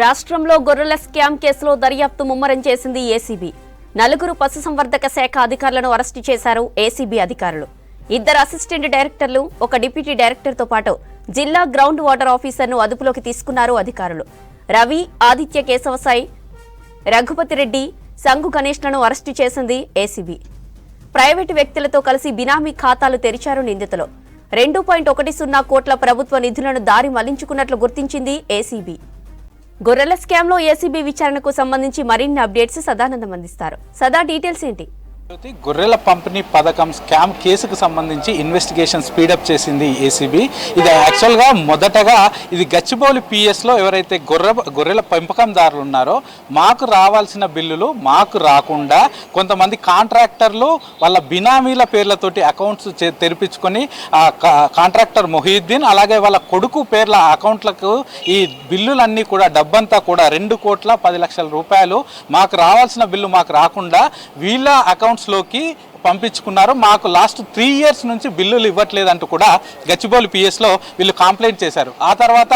రాష్ట్రంలో గొర్రెల స్కామ్ కేసులో దర్యాప్తు ముమ్మరం చేసింది ఏసీబీ. 4 పశుసంవర్ధక శాఖ అధికారులను అరెస్టు చేశారు ఏసీబీ అధికారులు. 2 అసిస్టెంట్ డైరెక్టర్లు, 1 డిప్యూటీ డైరెక్టర్తో పాటు జిల్లా గ్రౌండ్ వాటర్ ఆఫీసర్ను అదుపులోకి తీసుకున్నారు అధికారులు. రవి, ఆదిత్య కేశవసాయి, రఘుపతి రెడ్డి, సంగు గణేష్లను అరెస్టు చేసింది ఏసీబీ. ప్రైవేటు వ్యక్తులతో కలిసి బినామీ ఖాతాలు తెరిచారు నిందితులు. 2.10 కోట్ల ప్రభుత్వ నిధులను దారి మళ్లించుకున్నట్లు గుర్తించింది ఏసీబీ. గొర్రెల స్కామ్లో ఏసీబీ విచారణకు సంబంధించి మరిన్ని అప్డేట్స్ సదానందం అందిస్తారు. సదా, డీటెయిల్స్ ఏంటి? గొర్రెల పంపిణీ పథకం స్కామ్ కేసుకు సంబంధించి ఇన్వెస్టిగేషన్ స్పీడప్ చేసింది ఏసీబీ. ఇది యాక్చువల్గా మొదటగా ఇది గచ్చిబౌలి పిఎస్లో ఎవరైతే గొర్రెల పెంపకందారులు ఉన్నారో మాకు రావాల్సిన బిల్లులు మాకు రాకుండా కొంతమంది కాంట్రాక్టర్లు వాళ్ళ బినామీల పేర్లతోటి అకౌంట్స్ తెరిపించుకొని కాంట్రాక్టర్ మొహీద్దీన్ అలాగే వాళ్ళ కొడుకు పేర్ల అకౌంట్లకు ఈ బిల్లులన్నీ కూడా డబ్బంతా కూడా 2,10,00,000 రూపాయలు మాకు రావాల్సిన బిల్లు మాకు రాకుండా వీళ్ళ అకౌంట్స్లోకి పంపించుకున్నారు. మాకు లాస్ట్ 3 years నుంచి బిల్లులు ఇవ్వట్లేదంటూ కూడా గచ్చిబౌలి పిఎస్లో వీళ్ళు కంప్లైంట్ చేశారు. ఆ తర్వాత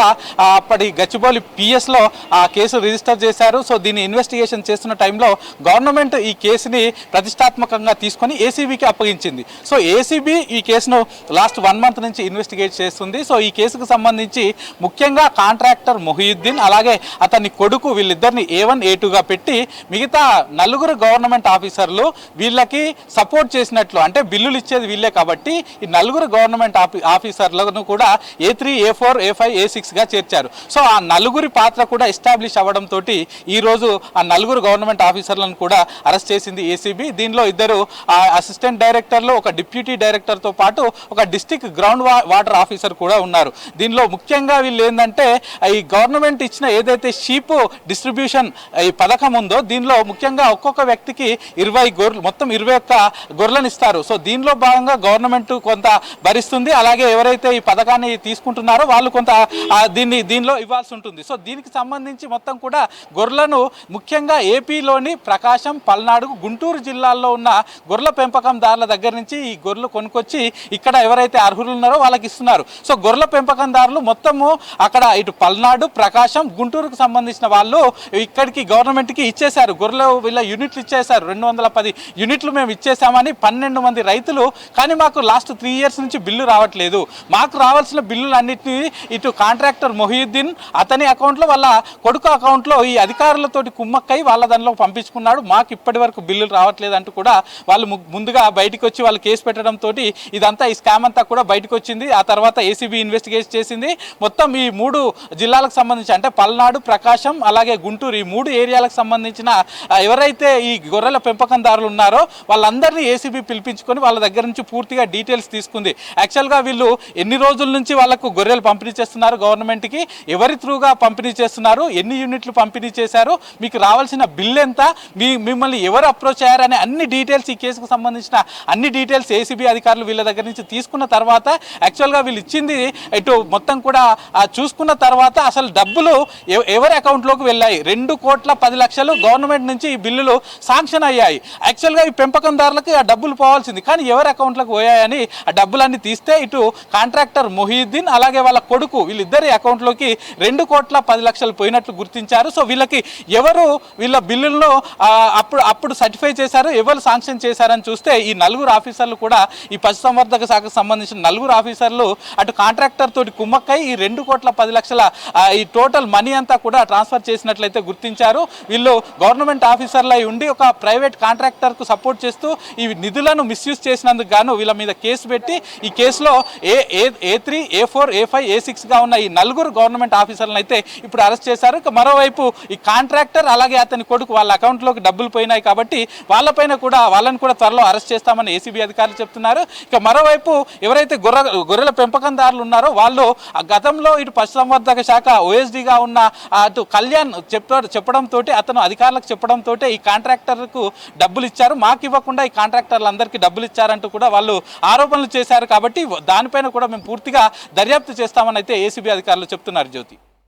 అప్పటి గచ్చిబౌలి పిఎస్లో ఆ కేసు రిజిస్టర్ చేశారు. సో దీన్ని ఇన్వెస్టిగేషన్ చేస్తున్న టైంలో గవర్నమెంట్ ఈ కేసుని ప్రతిష్టాత్మకంగా తీసుకొని ఏసీబీకి అప్పగించింది. సో ఏసీబీ ఈ కేసును లాస్ట్ 1 month నుంచి ఇన్వెస్టిగేట్ చేస్తుంది. సో ఈ కేసుకు సంబంధించి ముఖ్యంగా కాంట్రాక్టర్ మొహీద్దీన్ అలాగే అతని కొడుకు వీళ్ళిద్దరిని A1 A2గా పెట్టి మిగతా 4 గవర్నమెంట్ ఆఫీసర్లు వీళ్ళకి సపోర్ట్ చేసినట్లు, అంటే బిల్లులు ఇచ్చేది వీళ్ళే కాబట్టి ఈ 4 గవర్నమెంట్ ఆఫీసర్లను కూడా A3 A4 A5 A6గా చేర్చారు. సో ఆ 4 పాత్ర కూడా ఎస్టాబ్లిష్ అవ్వడంతో ఈ రోజు ఆ 4 గవర్నమెంట్ ఆఫీసర్లను కూడా అరెస్ట్ చేసింది ఏసీబీ. దీనిలో 2 అసిస్టెంట్ డైరెక్టర్లు, 1 డిప్యూటీ డైరెక్టర్తో పాటు 1 డిస్ట్రిక్ట్ గ్రౌండ్ వాటర్ ఆఫీసర్ కూడా ఉన్నారు. దీనిలో ముఖ్యంగా వీళ్ళు ఏంటంటే ఈ గవర్నమెంట్ ఇచ్చిన ఏదైతే షీప్ డిస్ట్రిబ్యూషన్ ఈ పథకం ఉందో దీనిలో ముఖ్యంగా ఒక్కొక్క వ్యక్తికి 20 గొర్రెలు, మొత్తం 21 గొర్రెలను ఇస్తారు. సో దీనిలో భాగంగా గవర్నమెంట్ కొంత భరిస్తుంది, అలాగే ఎవరైతే ఈ పథకాన్ని తీసుకుంటున్నారో వాళ్ళు కొంత దీనిలో ఇవ్వాల్సి ఉంటుంది. సో దీనికి సంబంధించి మొత్తం కూడా గొర్రెలను ముఖ్యంగా ఏపీలోని ప్రకాశం, పల్నాడు, గుంటూరు జిల్లాల్లో ఉన్న గొర్రెల పెంపకందారుల దగ్గర నుంచి ఈ గొర్రెలు కొనుక్కొచ్చి ఇక్కడ ఎవరైతే అర్హులు ఉన్నారో వాళ్ళకి ఇస్తున్నారు. సో గొర్రెల పెంపకందారులు మొత్తము అక్కడ ఇటు పల్నాడు, ప్రకాశం, గుంటూరుకు సంబంధించిన వాళ్ళు ఇక్కడికి గవర్నమెంట్కి ఇచ్చేశారు. గొర్రెలు వీళ్ళ యూనిట్లు ఇచ్చేశారు. 210 యూనిట్లు మేము ఇచ్చేసామని 12 మంది రైతులు. కానీ మాకు లాస్ట్ 3 years నుంచి బిల్లు రావట్లేదు. మాకు రావాల్సిన బిల్లులు అన్నింటినీ ఇటు కాంట్రాక్టర్ మొహీద్దీన్ అతని అకౌంట్లో వాళ్ళ కొడుకు అకౌంట్లో ఈ అధికారులతోటి కుమ్మక్కై వాళ్ళ దానిలో పంపించుకున్నాడు. మాకు ఇప్పటి వరకు బిల్లులు రావట్లేదు అంటూ కూడా వాళ్ళు ముందుగా బయటకు వచ్చి వాళ్ళు కేసు పెట్టడంతో ఇదంతా ఈ స్కామ్ అంతా కూడా బయటకు వచ్చింది. ఆ తర్వాత ఏసీబీ ఇన్వెస్టిగేట్ చేసింది. మొత్తం ఈ 3 జిల్లాలకు సంబంధించి అంటే పల్నాడు, ప్రకాశం అలాగే గుంటూరు ఈ 3 ఏరియాలకు సంబంధించిన ఎవరైతే ఈ గొర్రెల పెంపకందారులు ఉన్నారో వాళ్ళందరినీ ఏసీబీ పిలిపించుకొని వాళ్ళ దగ్గర నుంచి పూర్తిగా డీటెయిల్స్ తీసుకుంది. యాక్చువల్గా వీళ్ళు ఎన్ని రోజుల నుంచి వాళ్ళకు గొర్రెలు పంపిణీ చేస్తున్నారు, గవర్నమెంట్కి ఎవరి త్రూగా పంపిణీ చేస్తున్నారు, ఎన్ని యూనిట్లు పంపిణీ చేశారు, మీకు రావాల్సిన బిల్ ఎంత, మిమ్మల్ని ఎవరు అప్రోచ్ అయ్యారనే అన్ని డీటెయిల్స్, ఈ కేసుకు సంబంధించిన అన్ని డీటెయిల్స్ ఏసీబీ అధికారులు వీళ్ళ దగ్గర నుంచి తీసుకున్న తర్వాత యాక్చువల్గా వీళ్ళు ఇచ్చింది ఇటు మొత్తం కూడా చూసుకున్న తర్వాత అసలు డబ్బులు ఎవరి అకౌంట్లోకి వెళ్ళాయి. 2,10,00,000 గవర్నమెంట్ నుంచి ఈ బిల్లులు శాంక్షన్ అయ్యాయి. యాక్చువల్గా ఈ పెంపకందారులకి ఆ డబ్బులు పోవాల్సింది, కానీ ఎవరి అకౌంట్లకు పోయాయని ఆ డబ్బులన్నీ తీస్తే ఇటు కాంట్రాక్టర్ మొహీద్దీన్ అలాగే వాళ్ళ కొడుకు వీళ్ళిద్దరి అకౌంట్లోకి 2,10,00,000 పోయినట్లు గుర్తించారు. సో వీళ్ళకి ఎవరు వీళ్ళ బిల్లులను అప్పుడు సర్టిఫై చేశారు, ఎవరు శాంక్షన్ చేశారని చూస్తే ఈ 4 ఆఫీసర్లు కూడా ఈ పశుసంవర్ధక శాఖకు సంబంధించిన 4 ఆఫీసర్లు అటు కాంట్రాక్టర్ తోటి కుమ్మక్కై ఈ 2,10,00,000 ఈ టోటల్ మనీ అంతా కూడా ట్రాన్స్ఫర్ చేసినట్లయితే గుర్తించారు. వీళ్ళు గవర్నమెంట్ ఆఫీసర్లు అయి ఉండి ఒక ప్రైవేట్ కాంట్రాక్టర్కు సపోర్ట్ చేస్తూ ఈ నిధులను మిస్యూజ్ చేసినందుకు గాను వీళ్ళ మీద కేసు పెట్టి ఈ కేసులో A3 A4 A5 A6గా ఉన్న ఈ 4 గవర్నమెంట్ ఆఫీసర్లను అయితే ఇప్పుడు అరెస్ట్ చేశారు. మరోవైపు ఈ కాంట్రాక్టర్ అలాగే అతని కొడుకు వాళ్ళ అకౌంట్లోకి డబ్బులు పోయినాయి కాబట్టి వాళ్ళని కూడా త్వరలో అరెస్ట్ చేస్తామని ఏసీబీ అధికారులు చెప్తున్నారు. ఇక మరోవైపు ఎవరైతే గొర్రెల పెంపకందారులు ఉన్నారో వాళ్ళు గతంలో ఇటు పశుసంవర్ధక శాఖ OSDగా ఉన్న అటు కళ్యాణ్ చెప్పడంతో అతను అధికారులకు చెప్పడంతో ఈ కాంట్రాక్టర్కు డబ్బులు ఇచ్చారు, మాకు ఇవ్వకుండా ఈ కాంట్రాక్టర్లందరికీ డబ్బులు ఇచ్చారంటూ కూడా వాళ్ళు ఆరోపణలు చేశారు. కాబట్టి దానిపైన కూడా మేము పూర్తిగా దర్యాప్తు చేస్తామని అయితే ఏసీబీ అధికారులు చెప్తున్నారు. జ్యోతి.